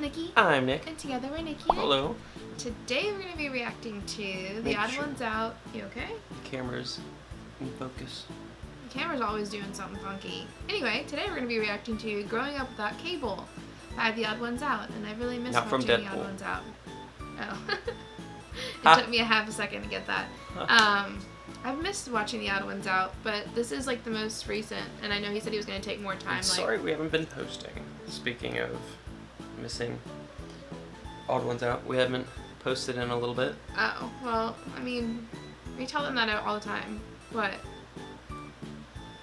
Nikki. I'm Nick. And together we're Nikki. Hello. Today we're going to be reacting to The Odd One's Out. You okay? The camera's in focus. The camera's always doing something funky. Anyway, today we're going to be reacting to Growing Up Without Cable by The Odd One's Out. And I really miss watching The Odd One's Out. Oh. It took me a half a second to get that. I've missed watching The Odd One's Out, but this is like the most recent, and I know he said he was going to take more time. Sorry we haven't been posting. Speaking of missing Odd One's Out, we haven't posted in a little bit. Oh, well, I mean, we tell them that all the time. What?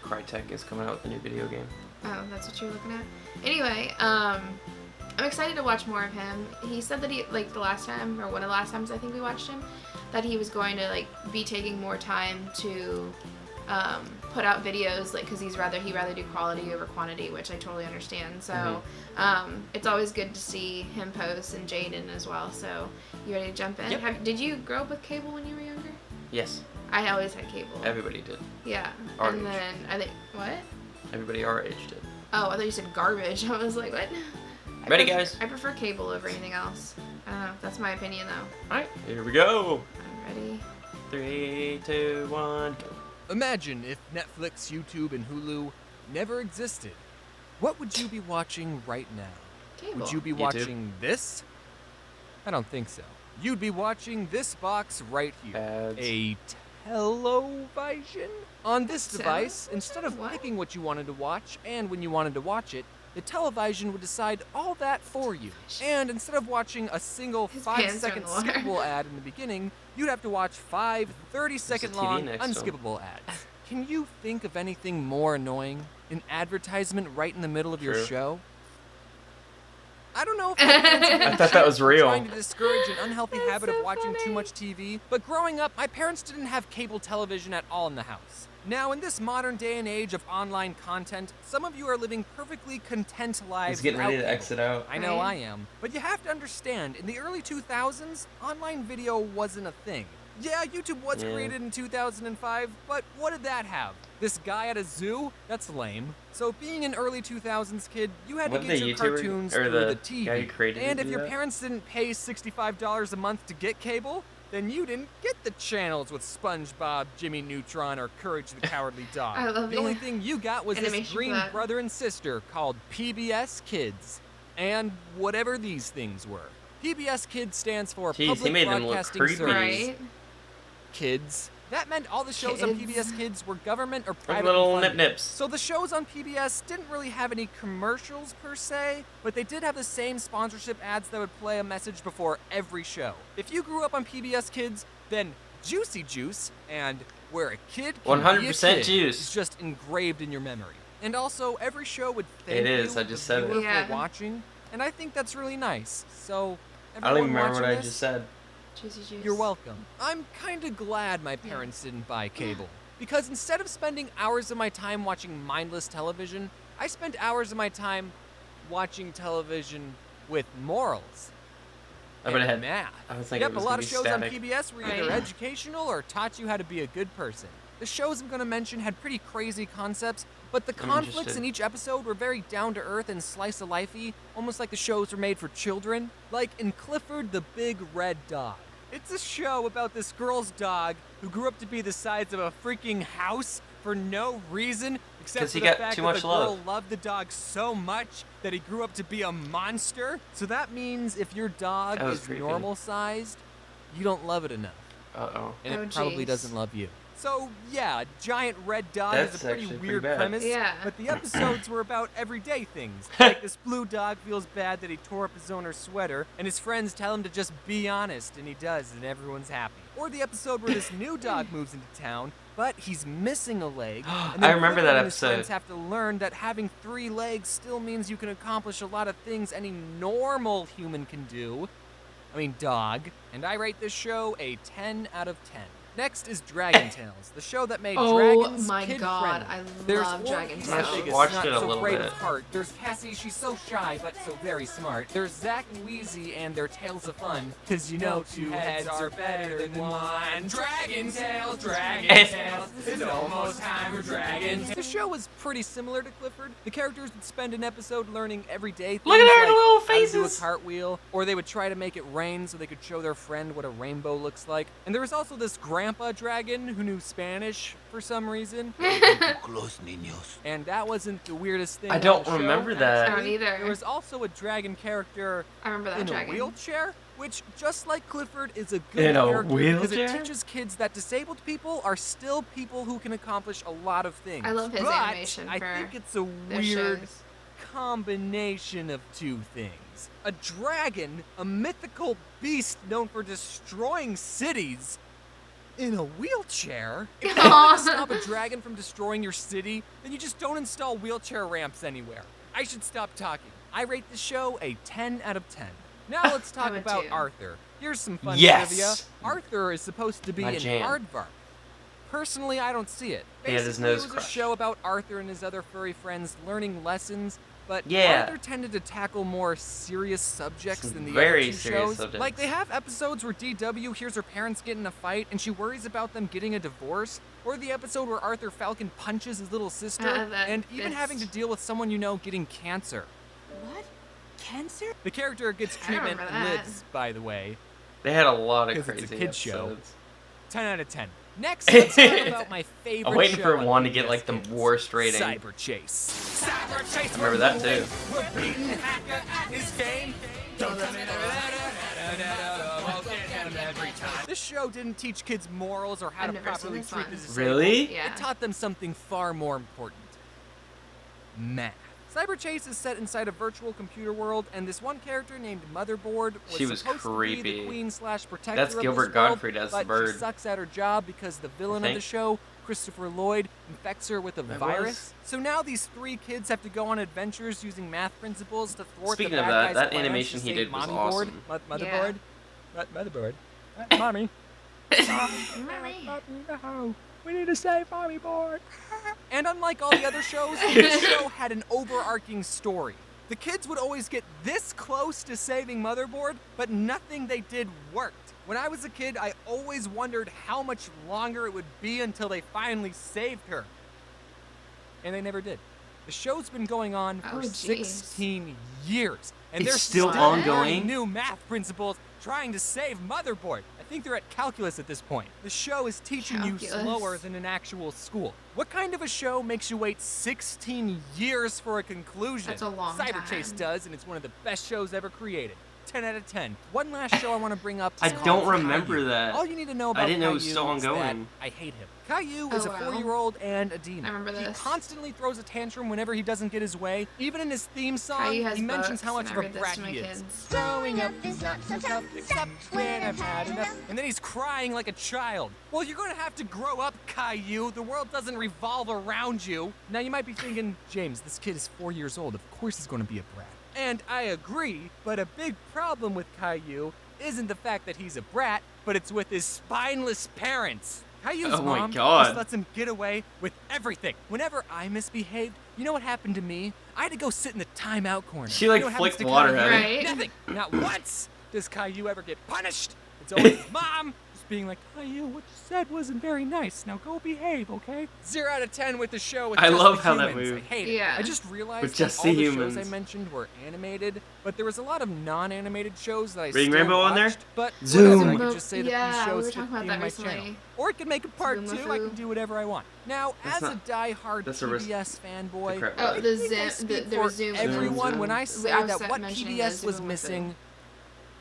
Crytek is coming out with a new video game. Oh, that's what you're looking at? Anyway, I'm excited to watch more of him. He said that he, like the last time, or one of the last times I think we watched him, that he was going to like be taking more time to put out videos, like, because he'd rather do quality over quantity, which I totally understand. So it's always good to see him post, and Jaden as well. So you ready to jump in? Yep. Did you grow up with cable when you were younger? Yes. I always had cable. Everybody did. Yeah. Our and age. then I think what? Everybody our age did. Oh, I thought you said garbage. I was like, what? Ready, guys? I prefer cable over anything else. I don't know. That's my opinion, though. Alright, here we go. I'm ready. 3, 2, 1, go. Imagine if Netflix, YouTube, and Hulu never existed. What would you be watching right now? Cable. Would you be watching this? I don't think so. You'd be watching this box right here. Ads. A television? On this device, instead of picking what you wanted to watch and when you wanted to watch it, the television would decide all that for you. And instead of watching a single 5-second skippable ad in the beginning, you'd have to watch 5 30-second long unskippable ads. Can you think of anything more annoying? An advertisement right in the middle of your show? I don't know if I thought that was real. Trying to discourage an unhealthy habit of watching too much TV, but growing up, my parents didn't have cable television at all in the house. Now, in this modern day and age of online content, some of you are living perfectly content lives. He's getting ready to cable. exit out. I know I am. But you have to understand, in the early 2000s, online video wasn't a thing. Yeah, YouTube was created in 2005, but what did that have? This guy at a zoo? That's lame. So being an early 2000s kid, you had to get your cartoons through the TV. And if your parents didn't pay $65 a month to get cable, then you didn't get the channels with SpongeBob, Jimmy Neutron, or Courage the Cowardly Dog. I love the only thing you got was this green brother and sister called PBS Kids. And whatever these things were. PBS Kids stands for Public Broadcasting Service. Right. Kids. That meant all the shows on PBS Kids were government or private little funded. nip-nips. So the shows on PBS didn't really have any commercials per se, but they did have the same sponsorship ads that would play a message before every show. If you grew up on PBS Kids, then Juicy Juice and Where a Kid Can 100% Be a Kid juice is just engraved in your memory. And also, every show would thank I just said you it. for watching, and I think that's really nice. So, I don't even everyone remember what I watching just said. Juicy juice. You're welcome. I'm kinda glad my parents didn't buy cable. Because instead of spending hours of my time watching mindless television, I spent hours of my time watching television with morals. And math. I was thinking a lot of shows on PBS were either Right. educational or taught you how to be a good person. The shows I'm gonna mention had pretty crazy concepts, but the conflicts in each episode were very down-to-earth and slice-of-lifey, almost like the shows were made for children. Like in Clifford the Big Red Dog. It's a show about this girl's dog who grew up to be the size of a freaking house for no reason, except for the fact that the girl loved the dog so much that he grew up to be a monster. So that means if your dog is normal-sized, you don't love it enough. Uh-oh. And it probably doesn't love you. So, yeah, Giant Red Dog is a pretty weird premise, but the episodes were about everyday things. Like this blue dog feels bad that he tore up his owner's sweater, and his friends tell him to just be honest, and he does, and everyone's happy. Or the episode where this new dog moves into town, but he's missing a leg, and then I remember that and his episode. friends have to learn that having 3 legs still means you can accomplish a lot of things any normal human can do. I mean, dog. And I rate this show a 10 out of 10. Next is Dragon Tales, the show that made dragons kid-friendly. I love Dragon Tales. I watched it a little great bit. of heart. There's Cassie, she's so shy but so very smart. There's Zack and Wheezy and their tales of fun, cause you know 2 heads are better than 1. Dragon Tales, it's almost time for Dragon Tales. The show was pretty similar to Clifford. The characters would spend an episode learning everyday things. Look at their like little how to do a Dragons? cartwheel, or they would try to make it rain so they could show their friend what a rainbow looks like. And there was also this grandpa dragon who knew Spanish for some reason. And that wasn't the weirdest thing. I don't on the remember show. that. I don't either. There was also a dragon character I remember that in dragon. a wheelchair, which, just like Clifford, is a good In a character because it wheelchair? teaches kids that disabled people are still people who can accomplish a lot of things. I love his But animation I for think it's a their weird shows. combination of two things. A dragon, a mythical beast known for destroying cities, in a wheelchair? If you want to stop a dragon from destroying your city, then you just don't install wheelchair ramps anywhere. I should stop talking. I rate the show a 10 out of 10. Now let's talk would about too. Arthur. Here's some fun Yes! trivia. Arthur is supposed to be My an jam. aardvark. Personally, I don't see it. He had his Basically, nose it was crushed. a show about Arthur and his other furry friends learning lessons, but Yeah. Arthur tended to tackle more serious subjects Some than the very other two serious shows. subjects. Like, they have episodes where DW hears her parents get in a fight and she worries about them getting a divorce, or the episode where Arthur Falcon punches his little sister, and even having to deal with someone you know getting cancer. What? Cancer? The character gets I treatment remember and that. lives, by the way. They had a lot of 'Cause crazy it's a kid's show. episodes. 10 out of 10. Next, let's talk about my favorite I'm waiting show for on one to get like the PBS Kids. worst rating. Cyberchase. Cyberchase. I remember that too. We're beating Hacker at his game. This show didn't teach kids morals or how I've to never seen properly this treat one. the disabled. Really? Yeah. It taught them something far more important. Math. Cyberchase is set inside a virtual computer world, and this one character named Motherboard was She was supposed to be the creepy. queen/protector That's of Gilbert this world, Gottfried as the but bird. she sucks at her job because the villain of the think. show, Christopher Lloyd, infects her with a That virus. was- So now these three kids have to go on adventures using math principles to thwart Speaking the of bad that, guys' that plans animation to he save did was Mommy awesome. Board. Yeah. Motherboard. Motherboard. Mommy. No. We need to save Mommy Board. And unlike all the other shows, this show had an overarching story. The kids would always get this close to saving Motherboard, but nothing they did worked. When I was a kid, I always wondered how much longer it would be until they finally saved her. And they never did. The show's been going on for Oh, jeez. 16 years. And It's they're still learning ongoing? new math principles trying to save Motherboard. I think they're at calculus at this point. The show is teaching you Calculus. slower than an actual school. What kind of a show makes you wait 16 years for a conclusion? That's a long Cyberchase time. does, and it's one of the best shows ever created. 10 out of 10. One last show I want to bring up. Is I called don't remember Caillou. that. All you need to know about didn't know it was Caillou still is that ongoing. I hate him. Caillou is Oh, a wow. 4-year-old and a demon. I remember He this. constantly throws a tantrum whenever he doesn't get his way. Even in his theme song, Caillou has he mentions books, how much and of I a read this brat to my he is. kids. Growing up is not so tough, except when I've had enough. And then he's crying like a child. Well, you're going to have to grow up, Caillou. The world doesn't revolve around you. Now, you might be thinking, James, this kid is 4 years old. Of course he's going to be a brat. And I agree, but a big problem with Caillou isn't the fact that he's a brat, but it's with his spineless parents. Caillou's Oh my mom God. just lets him get away with everything. Whenever I misbehaved, you know what happened to me? I had to go sit in the timeout corner. She, You like, know what happens flicked to water Caillou? at him. Right. Nothing. Not once does Caillou ever get punished. It's always his mom just being like, Caillou, what you said wasn't very nice. Now go behave, okay? 0 out of 10 with the show with I Just love the how that Humans. moved. I hate it. Yeah. I just realized With that Just all the the shows Humans. I mentioned were animated, but there was a lot of non-animated shows that I Reading still Rainbow on there? watched, But Zoom. whatever, I could just say that Yeah, these we shows were fit talking about in that my recently. channel. Or I could make a part Zoom 2. I Lafoo. can do whatever I want. Now, That's as a not- die-hard that's a risk- PBS fanboy, crap. Oh, I the think I Zoom. speak The for Zoom. everyone Zoom. when I I say was that what mentioning PBS the was Zoom missing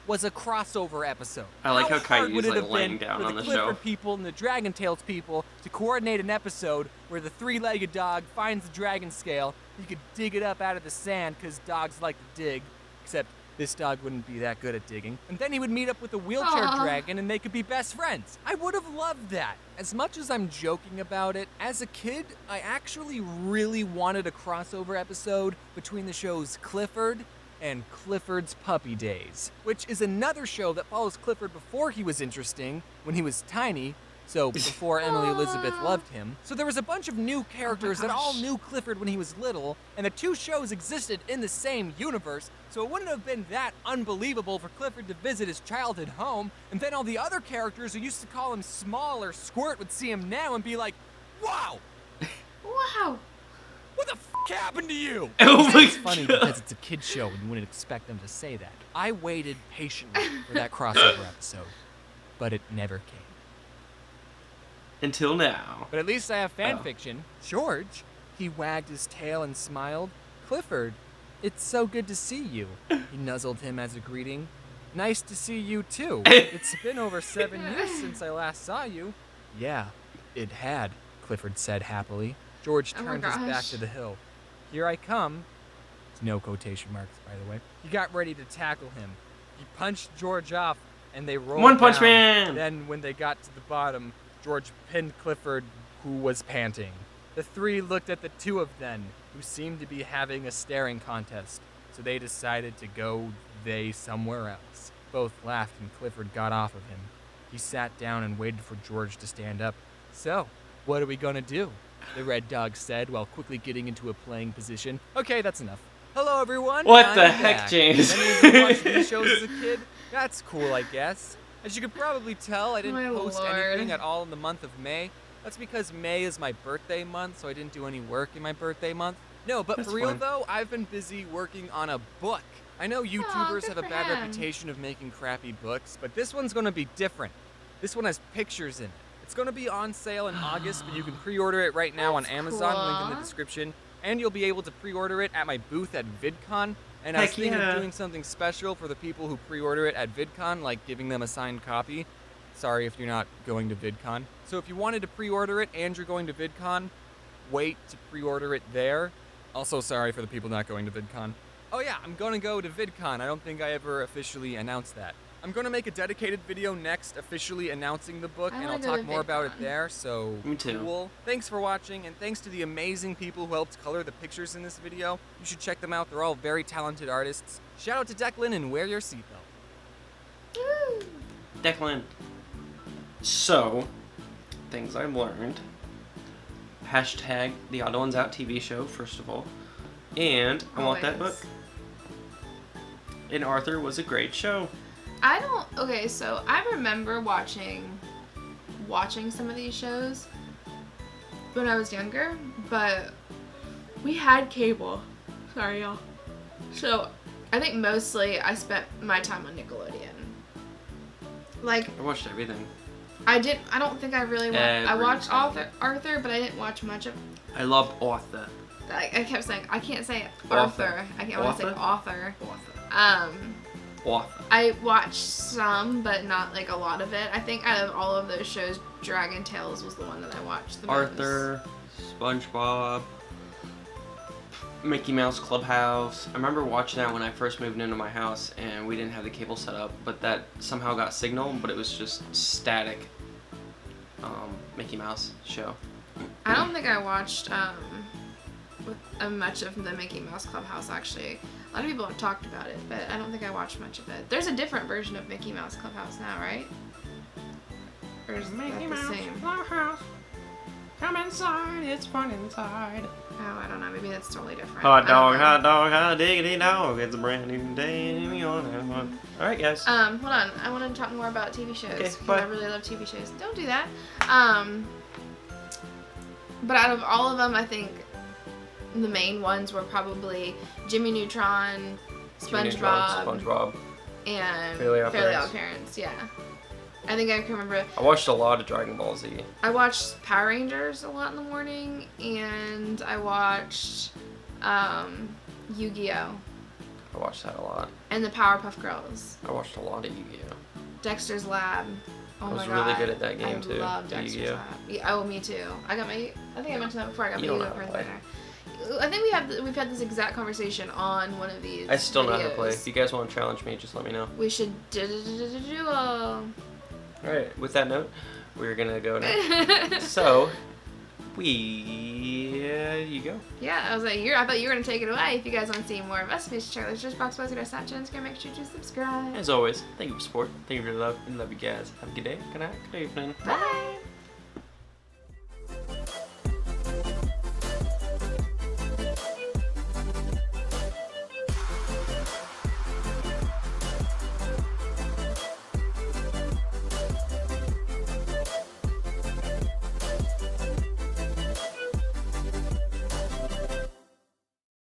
was a crossover episode. I like how hard Caillou's, would it like, have laying been down for on the the Clifford show? people and the Dragon Tales people to coordinate an episode where the three-legged dog finds the dragon scale. He could dig it up out of the sand because dogs like to dig, except this dog wouldn't be that good at digging. And then he would meet up with a wheelchair Aw. dragon and they could be best friends. I would have loved that. As much as I'm joking about it, as a kid, I actually really wanted a crossover episode between the shows Clifford and Clifford's Puppy Days, which is another show that follows Clifford before he was interesting, when he was tiny, so before Emily Elizabeth loved him. So there was a bunch of new characters that all gosh. knew Clifford when he was little, and the two shows existed in the same universe, so it wouldn't have been that unbelievable for Clifford to visit his childhood home, and then all the other characters who used to call him Small or Squirt would see him now and be like, wow! Wow. What the f happened to you? Oh my It's funny God. because it's a kid's show and you wouldn't expect them to say that. I waited patiently for that crossover episode, but it never came. Until now. But at least I have fan Oh. fiction. George, he wagged his tail and smiled. Clifford, it's so good to see you. He nuzzled him as a greeting. Nice to see you too. It's been over 7 years since I last saw you. Yeah, it had, Clifford said happily. George Oh my turned his back gosh. to the hill. Here I come. No quotation marks, by the way. He got ready to tackle him. He punched George off, and they rolled One Punch down. Man! Then, when they got to the bottom, George pinned Clifford, who was panting. The three looked at the two of them, who seemed to be having a staring contest, so they decided to go somewhere else. Both laughed, and Clifford got off of him. He sat down and waited for George to stand up. So, what are we gonna do? The Red Dog said while quickly getting into a playing position. Okay, that's enough. Hello, everyone. What I'm the heck, back. James? Any of you watched these shows as a kid? That's cool, I guess. As you could probably tell, I didn't My post lord. anything at all in the month of May. That's because May is my birthday month, so I didn't do any work in my birthday month. No, but That's for real fine. though, I've been busy working on a book. I know YouTubers good have a for bad him. reputation of making crappy books, but this one's gonna be different. This one has pictures in it. It's gonna be on sale in August, but you can pre-order it right now on That's Amazon, link in the cool. description. And you'll be able to pre-order it at my booth at VidCon. And I was Heck thinking yeah. of doing something special for the people who pre-order it at VidCon, like giving them a signed copy. Sorry if you're not going to VidCon. So if you wanted to pre-order it and you're going to VidCon, wait to pre-order it there. Also sorry for the people not going to VidCon. Oh yeah, I'm gonna go to VidCon. I don't think I ever officially announced that. I'm gonna make a dedicated video next officially announcing the book, I and wanna I'll go talk to more about it VidCon. there, so Me too. cool. Thanks for watching, and thanks to the amazing people who helped color the pictures in this video. You should check them out. They're all very talented artists. Shout out to Declan and wear your seatbelt. Woo. Declan. So, things I've learned. Hashtag TheOdd1sOut TV show, first of all. And I want that book. Always. And Arthur was a great show. Okay, so I remember watching some of these shows when I was younger, but we had cable. Sorry, y'all. So I think mostly I spent my time on Nickelodeon. Like, I watched everything. I don't think I really I watched Everything. Arthur, but I didn't watch much of. I loved Arthur. I kept saying I can't say Author. Arthur. I can't want to say author. Arthur. Arthur. I watched some, but not like a lot of it. I think out of all of those shows, Dragon Tales was the one that I watched the most. Arthur, SpongeBob, Mickey Mouse Clubhouse. I remember watching that when I first moved into my house and we didn't have the cable set up, but that somehow got signal, but it was just static Mickey Mouse show. I don't think I watched much of the Mickey Mouse Clubhouse actually. A lot of people have talked about it, but I don't think I watched much of it. There's a different version of Mickey Mouse Clubhouse now, right? Or is that the same? Clubhouse. Come inside, it's fun inside. Oh, I don't know. Maybe that's totally different. Hot I dog, don't know. hot dog, hot diggity dog. It's a brand new day and we on that one. Alright, guys. Hold on. I want to talk more about TV shows. Okay, because bye. I really love TV shows. Don't do that. But out of all of them, I think the main ones were probably Jimmy Neutron, Jimmy Neutron, SpongeBob, SpongeBob. and Fairly Odd Fairly Parents. Odd Parents. Yeah. I think I can remember. I watched a lot of Dragon Ball Z. I watched Power Rangers a lot in the morning, and I watched Yu-Gi-Oh! I watched that a lot. And the Powerpuff Girls. I watched a lot of Yu-Gi-Oh! Dexter's Lab. Oh I was my really God. good at that game, I too, love the Dexter's Yu-Gi-Oh. Lab. Yeah, oh, me too. I think I mentioned that before. I got my You don't Yu-Gi-Oh know how to cards play. later. I think we've had this exact conversation on one of these. I still know how to play. videos. If you guys want to challenge me, just let me know. We should duo. Alright, with that note, we're gonna go now. So, you go. Yeah, I was like, I thought you were gonna take it away. If you guys want to see more of us, please check out the box below, Snapchat, and Instagram. Make sure to subscribe. As always, thank you for support. Thank you for your love. We love you guys. Have a good day. Good night. Good evening. Bye.